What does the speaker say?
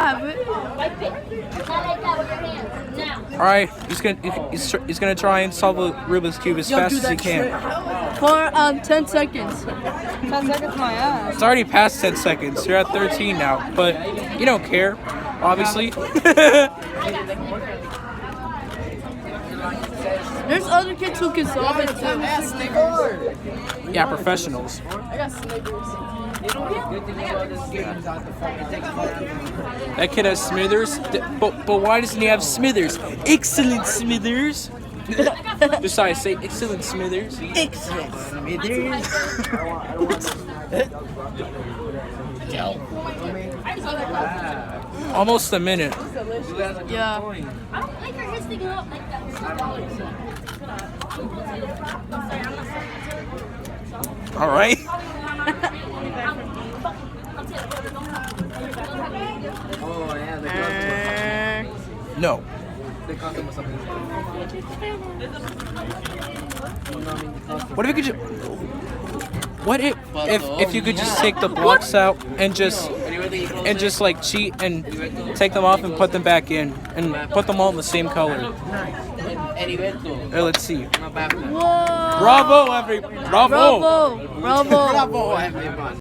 have it. All right, he's gonna try and solve a Rubik's cube as fast as he can. For 10 seconds. 10 seconds, my ass. It's already past 10 seconds. You're at 13 now, but you don't care, obviously. There's other kids who can solve it too. Yeah, professionals. I got Snickers. That kid has Smithers, but why doesn't he have Smithers? Excellent Smithers. Just how I say excellent Smithers. Excellent, Smithers. Almost a minute. Yeah. All right. No. What if you could just? What if you could just take the blocks out and just like cheat and take them off and put them back in and put them all in the same color? Let's see. Whoa. Bravo, bravo. Bravo. Bravo, everyone.